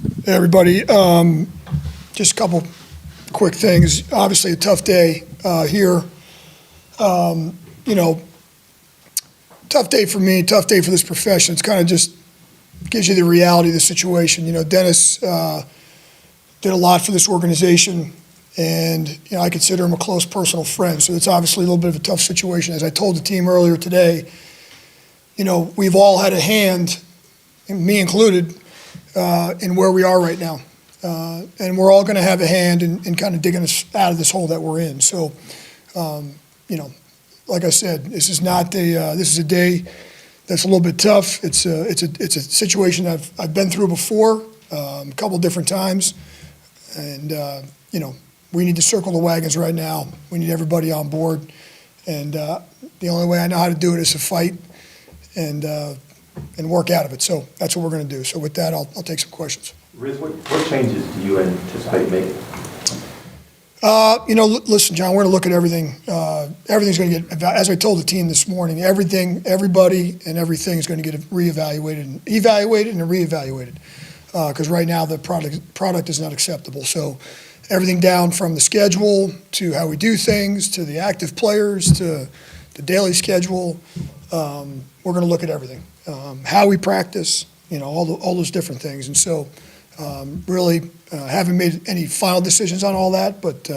Hey, everybody. Just a couple quick things. Obviously, a tough day here. You know, tough day for me, tough day for this profession. It's kind of just gives you the reality of the situation. You know, Dennis did a lot for this organization, and you know, I consider him a close personal friend. So it's obviously a little bit of a tough situation. As I told the team earlier today, you know, we've all had a hand, me included, in where we are right now. And we're all going to have a hand in kind of digging us out of this hole that we're in. So, you know, like I said, this is not this is a day that's a little bit tough. It's a situation I've been through before, a couple different times. And, you know, we need to circle the wagons right now. We need everybody on board. And the only way I know how to do it is to fight and work out of it. So that's what we're going to do. So with that, I'll take some questions. Riz, what changes do you anticipate making? You know, listen, John, we're going to look at everything. Everything's going to get, as I told the team this morning, everybody and everything is going to get reevaluated and reevaluated. Because right now the product is not acceptable. So everything down from the schedule to how we do things to the active players to the daily schedule, we're going to look at everything. How we practice, you know, all those different things. And so really haven't made any final decisions on all that, but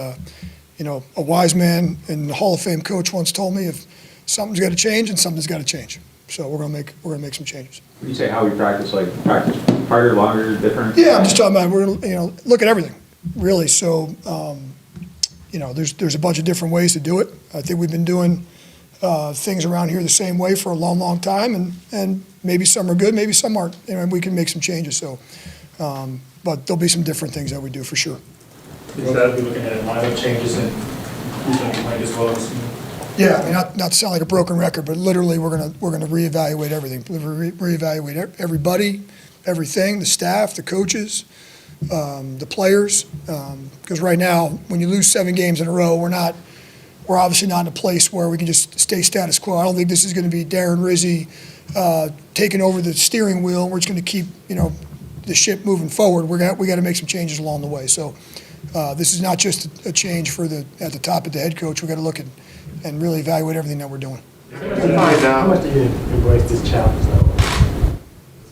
you know, a wise man and the Hall of Fame coach once told me if something's got to change and something's got to change. So we're gonna make some changes. When you say how we practice, like practice harder, longer, different? Yeah, I'm just talking about we're gonna, you know, look at everything, really. So you know, there's a bunch of different ways to do it. I think we've been doing things around here the same way for a long, long time, and maybe some are good, maybe some aren't. You know, we can make some changes. So, but there'll be some different things that we do for sure. Is that be looking at lineup changes and who's going to be playing as well as? Yeah, I mean, not to sound like a broken record, but literally we're gonna reevaluate everything, reevaluate everybody, everything, the staff, the coaches, the players. Because right now, when you lose 7 games in a row, we're obviously not in a place where we can just stay status quo. I don't think this is going to be Darren Rizzi taking over the steering wheel. We're just going to keep, you know, the ship moving forward. We got to make some changes along the way. So this is not just a change at the top of the head coach. We got to look at and really evaluate everything that we're doing. How much do you embrace this challenge, though?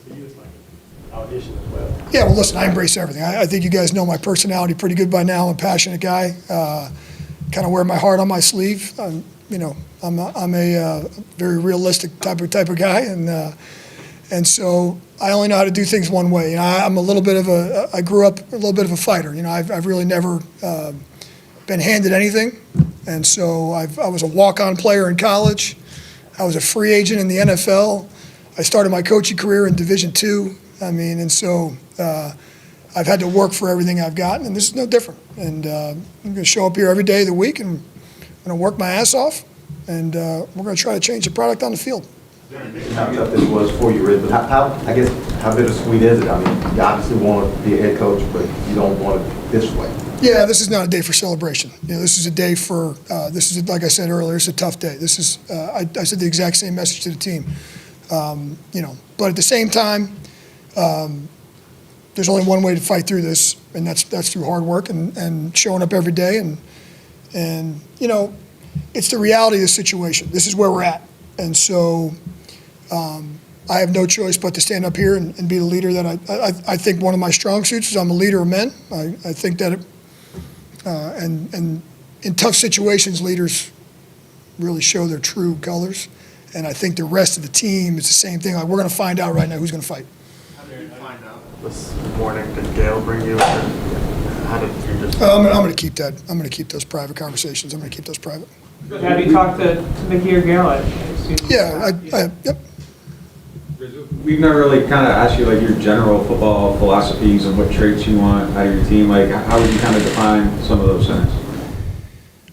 For you, it's like an audition as well. Yeah, well, listen, I embrace everything. I think you guys know my personality pretty good by now. I'm a passionate guy. Kind of wear my heart on my sleeve. You know, I'm a very realistic type of guy, and so I only know how to do things one way. You know, I'm a little bit of I grew up a little bit of a fighter. You know, I've really never been handed anything, and so I was a walk-on player in college. I was a free agent in the NFL. I started my coaching career in Division II. I mean, and so I've had to work for everything I've gotten, and this is no different. And I'm going to show up here every day of the week, and I'm going to work my ass off, and we're going to try to change the product on the field. How tough this was for you, Riz, but I guess how bittersweet is it? I mean, you obviously want to be a head coach, but you don't want it this way. Yeah, this is not a day for celebration. You know, this is a day for, like I said earlier, it's a tough day. This is, I said the exact same message to the team. You know, but at the same time, there's only one way to fight through this, and that's through hard work and showing up every day. And you know, it's the reality of the situation. This is where we're at. And so I have no choice but to stand up here and be the leader that I think one of my strong suits is I'm a leader of men. I think that and in tough situations, leaders really show their true colors. And I think the rest of the team is the same thing. Like, we're going to find out right now who's going to fight. How did you find out this morning? Did Gail bring you? How did you just? I'm going to keep that. I'm going to keep those private conversations. I'm going to keep those private. Have you talked to Mickey or Gail? Yeah, yep. We've never really kind of asked you like your general football philosophies and what traits you want out of your team. Like, how would you kind of define some of those things?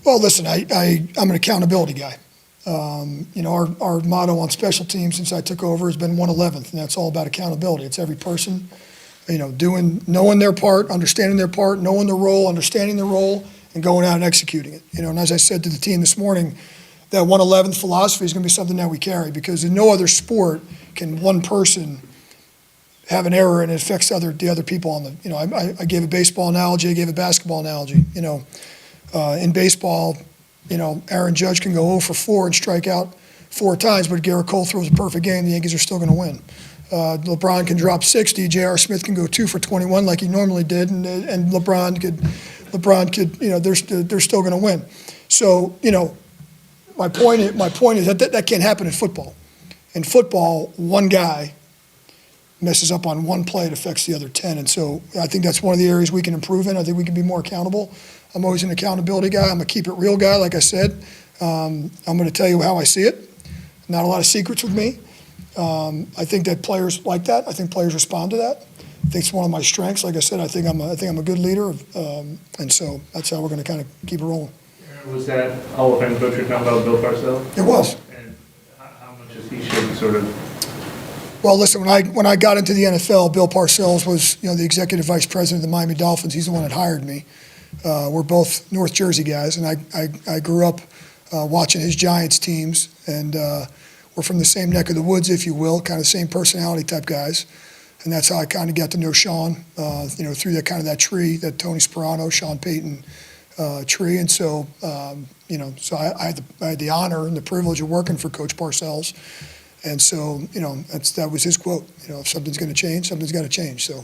Well, listen, I'm an accountability guy. You know, our motto on special teams since I took over has been 1/11th, and that's all about accountability. It's every person, you know, knowing their part, understanding their part, knowing their role, understanding their role, and going out and executing it. You know, and as I said to the team this morning, that 1/11th philosophy is going to be something that we carry, because in no other sport can one person have an error and it affects the other people on the, I gave a baseball analogy, I gave a basketball analogy. In baseball, Aaron Judge can go 0 for 4 and strike out 4 times, but Garrett Cole throws a perfect game, the Yankees are still going to win. LeBron can drop 60, J.R. Smith can go 2 for 21 like he normally did, and LeBron could, they're still going to win. So, my point is that can't happen in football. In football, one guy messes up on one play, it affects the other 10. And so I think that's one of the areas we can improve in. I think we can be more accountable. I'm always an accountability guy. I'm a keep it real guy, like I said. I'm going to tell you how I see it. Not a lot of secrets with me. I think that players like that. I think players respond to that. I think it's one of my strengths. Like I said, I think I'm a good leader, and so that's how we're going to kind of keep it rolling. Was that Hall of Fame coach you're talking about, Bill Parcells? It was. And how much is he shaped sort of? Well, listen, when I got into the NFL, Bill Parcells was the executive vice president of the Miami Dolphins. He's the one that hired me. We're both North Jersey guys, and I grew up watching his Giants teams, and we're from the same neck of the woods, if you will, kind of same personality type guys. And that's how I kind of got to know Sean, through that tree, that Tony Sperano, Sean Payton tree. And so, so I had the honor and the privilege of working for Coach Parcells. And so, that was his quote. If something's going to change, something's got to change. So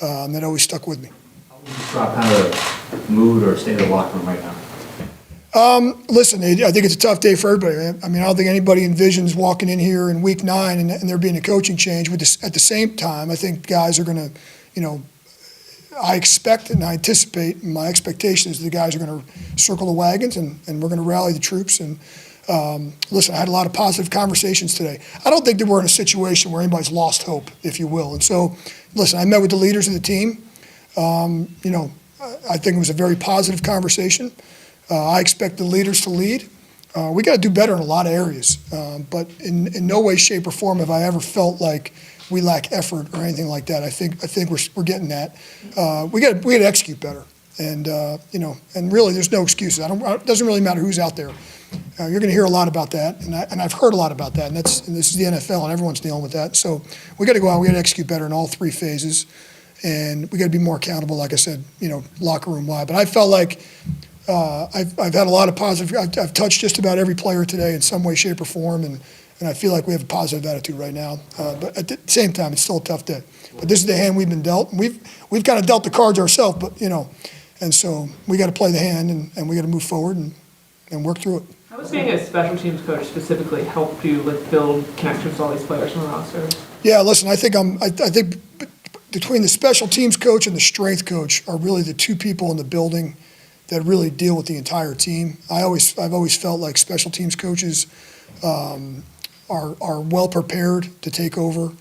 that always stuck with me. How would you describe kind of the mood or state of the locker room right now? Listen, I think it's a tough day for everybody. I mean, I don't think anybody envisions walking in here in week 9 and there being a coaching change. At the same time, I think guys are going to, I expect and I anticipate, my expectation is the guys are going to circle the wagons and we're going to rally the troops. And listen, I had a lot of positive conversations today. I don't think that we're in a situation where anybody's lost hope, if you will. And so, listen, I met with the leaders of the team. I think it was a very positive conversation. I expect the leaders to lead. We got to do better in a lot of areas, but in no way, shape, or form have I ever felt like we lack effort or anything like that. I think we're getting that. We got to execute better, and and really, there's no excuses. It doesn't really matter who's out there. You're going to hear a lot about that, and I've heard a lot about that. And this is the NFL, and everyone's dealing with that. So we got to go out. We got to execute better in all 3 phases, and we got to be more accountable. Like I said, locker room wide. But I felt like. I've had a lot of positive. I've touched just about every player today in some way, shape, or form, and I feel like we have a positive attitude right now. But at the same time, it's still a tough day. But this is the hand we've been dealt, and we've kind of dealt the cards ourselves. But and so we got to play the hand, and we got to move forward and work through it. How was being a special teams coach specifically helped you build connections with all these players on the roster? Yeah, listen, I think between the special teams coach and the strength coach are really the 2 people in the building that really deal with the entire team. I've always felt like special teams coaches are well prepared to take over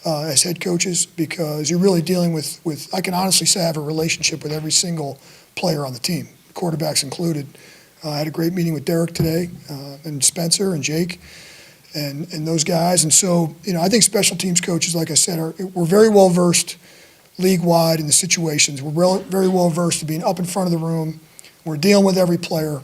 as head coaches because you're really dealing with I can honestly say I have a relationship with every single player on the team, quarterbacks included. I had a great meeting with Derek today and Spencer and Jake and those guys. And so, I think special teams coaches, like I said, we're very well versed league-wide in the situations. We're very well versed to being up in front of the room. We're dealing with every player,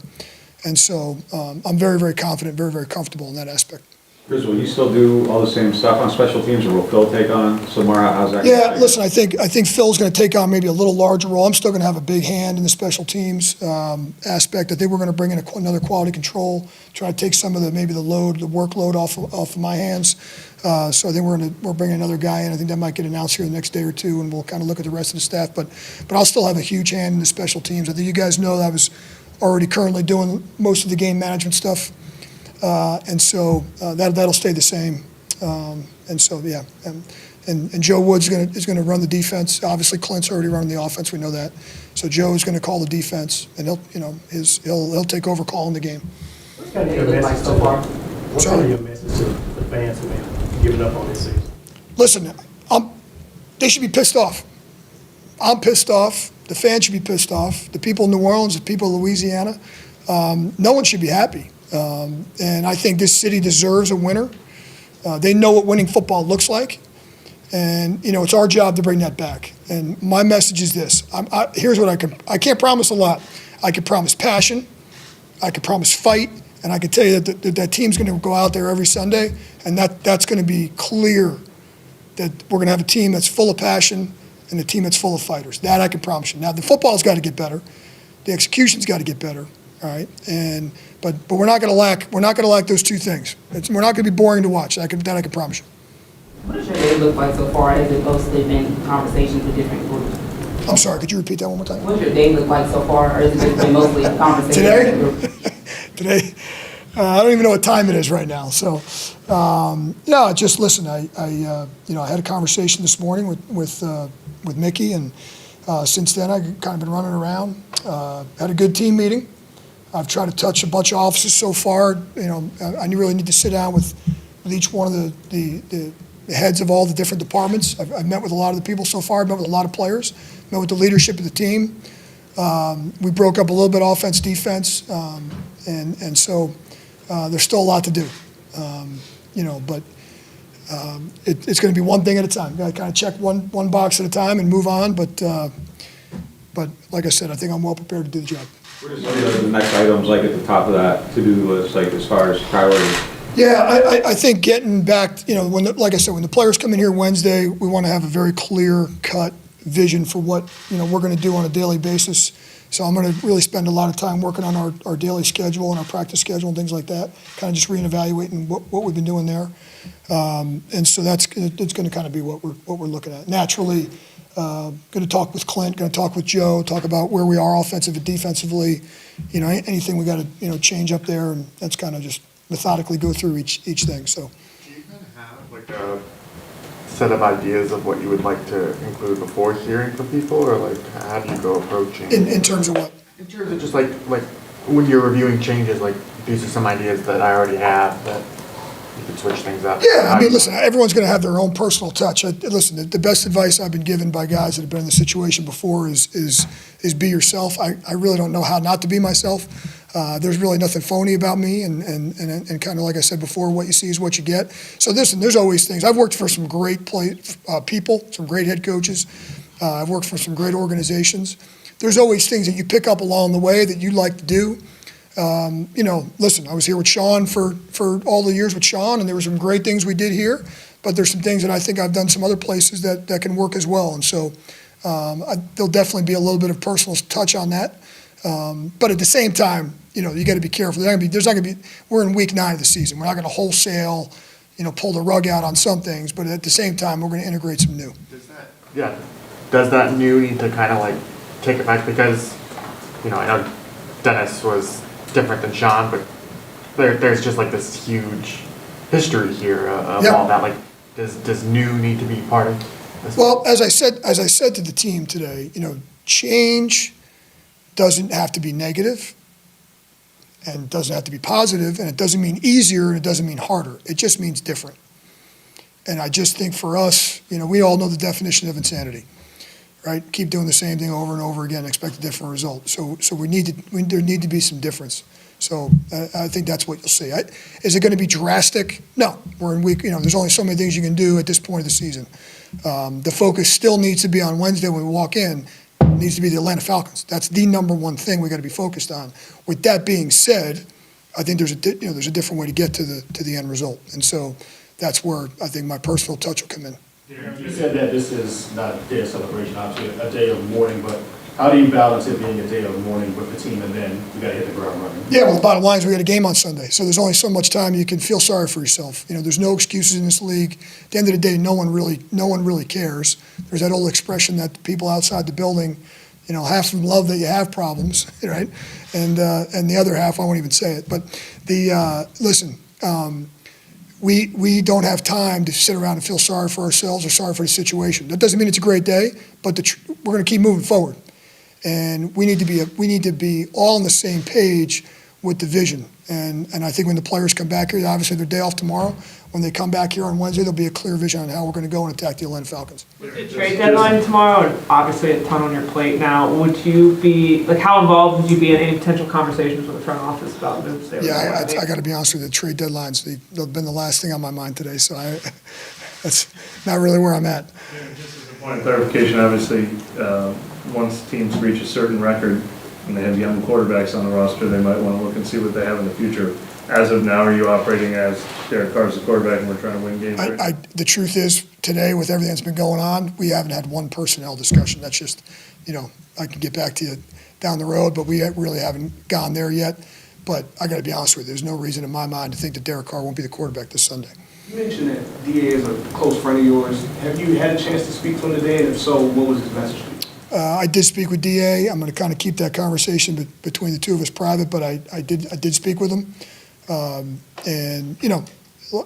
and so I'm very, very confident, very, very comfortable in that aspect. Chris, will you still do all the same stuff on special teams, or will Phil take on some more? How's that? Yeah, listen, I think Phil's going to take on maybe a little larger role. I'm still going to have a big hand in the special teams aspect. I think we're going to bring in another quality control, try to take some of the workload off of my hands. So I think we're bringing another guy in. I think that might get announced here the next day or 2, and we'll kind of look at the rest of the staff. But I'll still have a huge hand in the special teams. I think you guys know that I was already currently doing most of the game management stuff, and so that'll stay the same. And so yeah, and Joe Woods is going to run the defense. Obviously, Clint's already running the offense. We know that. So Joe is going to call the defense, and he'll take over calling the game. What's kind of your message so far? What's kind of your message to the fans who have given up on this season? Listen, they should be pissed off. I'm pissed off. The fans should be pissed off. The people in New Orleans, the people of Louisiana, no one should be happy. And I think this city deserves a winner. They know what winning football looks like. And, it's our job to bring that back. And my message is this. Here's what I can't promise a lot. I can promise passion. I can promise fight. And I can tell you that team's going to go out there every Sunday, and that's going to be clear that we're going to have a team that's full of passion and a team that's full of fighters. That I can promise you. Now, the football's got to get better. The execution's got to get better, all right? But we're not going to lack those two things. We're not going to be boring to watch. That I can promise you. What does your day look like so far? Has it mostly been conversations with different groups? I'm sorry, could you repeat that one more time? What's your day look like so far, or has it just been mostly conversations Today? with different groups? Today, I don't even know what time it is right now. So, no, just listen. I had a conversation this morning with Mickey, and since then I've kind of been running around. Had a good team meeting. I've tried to touch a bunch of offices so far. I really need to sit down with each one of the heads of all the different departments. I've met with a lot of the people so far. I've met with a lot of players. Met with the leadership of the team. We broke up a little bit offense, defense, and so there's still a lot to do. But it's going to be one thing at a time. Got to kind of check one box at a time and move on. But like I said, I think I'm well prepared to do the job. What are some of the next items like at the top of that to-do list, like as far as priorities? Yeah, I think getting back, like I said, when the players come in here Wednesday, we want to have a very clear-cut vision for what, we're going to do on a daily basis. So I'm going to really spend a lot of time working on our daily schedule and our practice schedule and things like that, kind of just reevaluating what we've been doing there. And so it's going to kind of be what we're looking at. Naturally, going to talk with Clint, going to talk with Joe, talk about where we are offensively and defensively, anything we got to, change up there, and that's kind of just methodically go through each thing. So. Do you kind of have like a set of ideas of what you would like to include before hearing from people, or like how do you go approaching? In terms of what? In terms of just like when you're reviewing changes, like these are some ideas that I already have that you could switch things up. Yeah, I mean, listen, everyone's going to have their own personal touch. Listen, the best advice I've been given by guys that have been in the situation before is be yourself. I really don't know how not to be myself. There's really nothing phony about me, and kind of like I said before, what you see is what you get. So listen, there's always things. I've worked for some great people, some great head coaches. I've worked for some great organizations. There's always things that you pick up along the way that you like to do. Listen, I was here with Sean for all the years with Sean, and there were some great things we did here, but there's some things that I think I've done some other places that can work as well. And so there'll definitely be a little bit of personal touch on that. But at the same time, you got to be careful. We're in week 9 of the season. We're not going to wholesale, pull the rug out on some things, but at the same time, we're going to integrate some new. Does that new need to kind of like take it back? Because, I know Dennis was different than Sean, but there's just like this huge history here of all that. Like, does new need to be part of this? Well, as I said to the team today, change doesn't have to be negative, and doesn't have to be positive, and it doesn't mean easier, and it doesn't mean harder. It just means different. And I just think for us, we all know the definition of insanity, right? Keep doing the same thing over and over again, expect a different result. So there need to be some difference. So I think that's what you'll see. Is it going to be drastic? No. We're in week, there's only so many things you can do at this point of the season. The focus still needs to be on Wednesday when we walk in. It needs to be the Atlanta Falcons. That's the number one thing we got to be focused on. With that being said, I think there's a different way to get to the end result, and so that's where I think my personal touch will come in. You said that this is not a day of celebration, obviously a day of mourning, but how do you balance it being a day of mourning with the team and then you got to hit the ground running? Yeah, well, the bottom line is we got a game on Sunday, so there's only so much time you can feel sorry for yourself. There's no excuses in this league. At the end of the day, no one really cares. There's that old expression that the people outside the building, half of them love that you have problems, right? And the other half, I won't even say it. But listen, we don't have time to sit around and feel sorry for ourselves or sorry for the situation. That doesn't mean it's a great day, but we're going to keep moving forward. And we need to be all on the same page with the vision. And I think when the players come back here, obviously their day off tomorrow. When they come back here on Wednesday, there'll be a clear vision on how we're going to go and attack the Atlanta Falcons. With the trade deadline tomorrow, and obviously a ton on your plate now, would you be, how involved would you be in any potential conversations with the front office about moves? Yeah, I got to be honest with you, the trade deadlines, they've been the last thing on my mind today, so that's not really where I'm at. Yeah, just as a point of clarification, obviously, once teams reach a certain record and they have young quarterbacks on the roster, they might want to look and see what they have in the future. As of now, are you operating as Derek Carr's the quarterback and we're trying to win games? The truth is, today with everything that's been going on, we haven't had one personnel discussion. That's just, I can get back to you down the road, but we really haven't gone there yet. But I got to be honest with you, there's no reason in my mind to think that Derek Carr won't be the quarterback this Sunday. You mentioned that DA is a close friend of yours. Have you had a chance to speak to him today? And if so, what was his message to you? I did speak with DA. I'm going to kind of keep that conversation between the two of us private, but I did speak with him. And,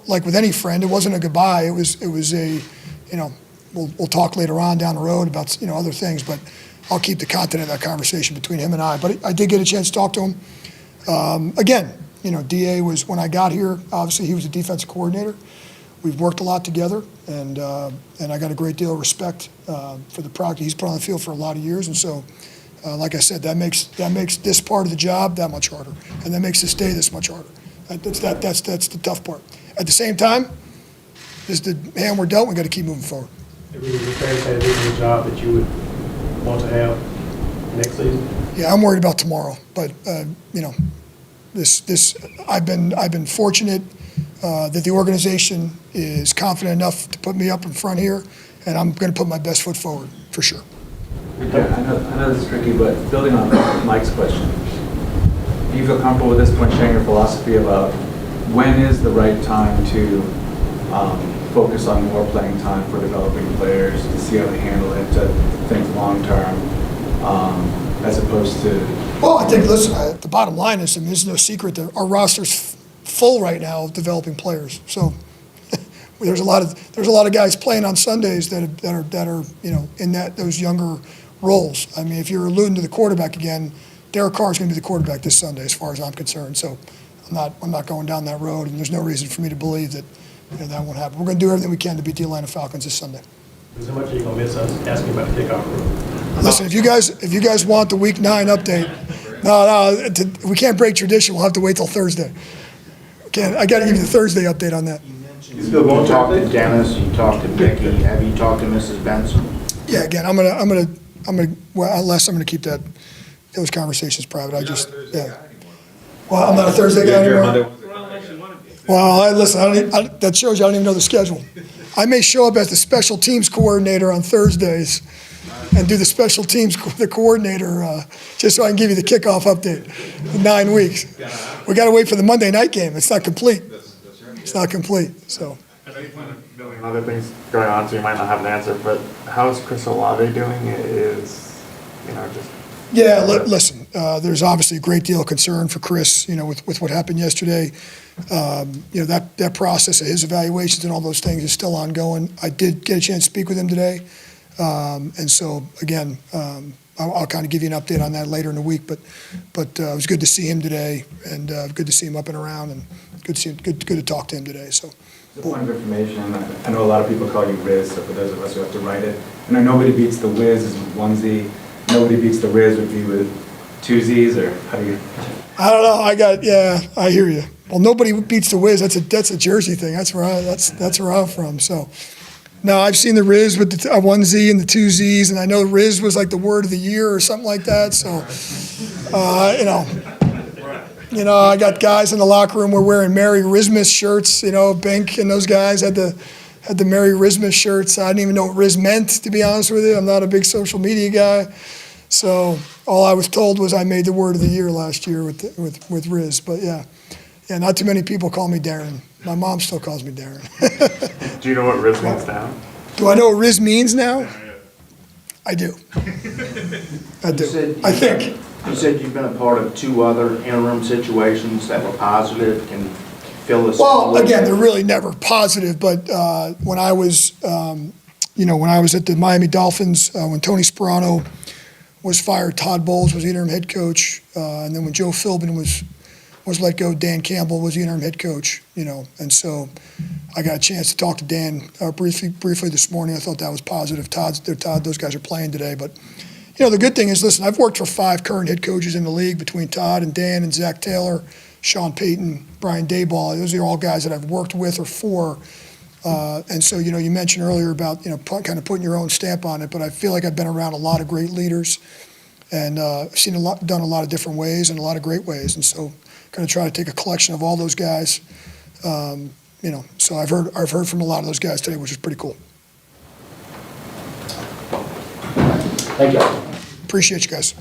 like with any friend, it wasn't a goodbye. It was a, we'll talk later on down the road about, other things, but I'll keep the content of that conversation between him and I. But I did get a chance to talk to him. Again, DA was, when I got here, obviously he was a defensive coordinator. We've worked a lot together, and I got a great deal of respect for the product he's put on the field for a lot of years. And so, like I said, that makes this part of the job that much harder, and that makes this day this much harder. That's the tough part. At the same time, this is the hand we're dealt. We got to keep moving forward. It really is fair to say this is a job that you would want to have next season? Yeah, I'm worried about tomorrow, but I've been fortunate that the organization is confident enough to put me up in front here, and I'm going to put my best foot forward for sure. Yeah, I know this is tricky, but building on Mike's question, do you feel comfortable at this point sharing your philosophy about when is the right time to focus on more playing time for developing players, to see how they handle it, to think long-term, as opposed to... Well, I think, listen, the bottom line is, there's no secret that our roster's full right now of developing players. So there's a lot of guys playing on Sundays that are in those younger roles. I mean, if you're alluding to the quarterback again, Derek Carr is going to be the quarterback this Sunday, as far as I'm concerned. So I'm not going down that road, and there's no reason for me to believe that that won't happen. We're going to do everything we can to beat the Atlanta Falcons this Sunday. How much are you going to miss us asking about the kickoff rule? Listen, if you guys want the Week 9 update, no, we can't break tradition. We'll have to wait till Thursday. I got to give you the Thursday update on that. You feel You talked to Dennis, you talked to Becky, have you talked to Mrs. Benson? Yeah, again, I'm gonna keep those conversations private. Well, I'm not a Thursday guy anymore. Well, listen, that shows you I don't even know the schedule. I may show up as the special teams coordinator on Thursdays and do the special teams, the coordinator, just so I can give you the kickoff update in 9 weeks. We got to wait for the Monday night game. It's not complete. It's not complete, so. I know you plan a million other things going on, so you might not have an answer, but how is Chris Olave doing? Yeah, listen, there's obviously a great deal of concern for Chris, with what happened yesterday. That process of his evaluations and all those things is still ongoing. I did get a chance to speak with him today. And so, again, I'll kind of give you an update on that later in the week, but it was good to see him today, and good to see him up and around, and good to talk to him today, so. The point of information, I know a lot of people call you Riz, so for those of us who have to write it, I know nobody beats the Wiz is with one Z, nobody beats the Riz would be with two Z's, or how do you? I don't know, I hear you. Well, nobody beats the Wiz, that's a Jersey thing, that's where I'm from, so. No, I've seen the Riz with the one Z and the two Z's, and I know Riz was like the word of the year or something like that. So, I got guys in the locker room who were wearing Merry Rizmas shirts. Bink and those guys had the Merry Rizmas shirts. I didn't even know what Riz meant, to be honest with you. I'm not a big social media guy, so all I was told was I made the word of the year last year with Riz. But yeah, not too many people call me Darren. My mom still calls me Darren. Do you know what Riz means now? Do I know what Riz means now? I do. I do. I think. You said you've been a part of 2 other interim situations that were positive. Can you fill this in? Well, again, they're really never positive, but when I was, when I was at the Miami Dolphins, when Tony Sperano was fired, Todd Bowles was the interim head coach, and then when Joe Philbin was let go, Dan Campbell was the interim head coach, and so I got a chance to talk to Dan briefly this morning. I thought that was positive. Those guys are playing today, but the good thing is, listen, I've worked for 5 current head coaches in the league between Todd and Dan and Zach Taylor, Sean Payton, Brian Daboll. Those are all guys that I've worked with or for, and so you mentioned earlier about kind of putting your own stamp on it, but I feel like I've been around a lot of great leaders, and I've seen done a lot of different ways and a lot of great ways, and so going to try to take a collection of all those guys. So I've heard from a lot of those guys today, which is pretty cool. Appreciate you guys.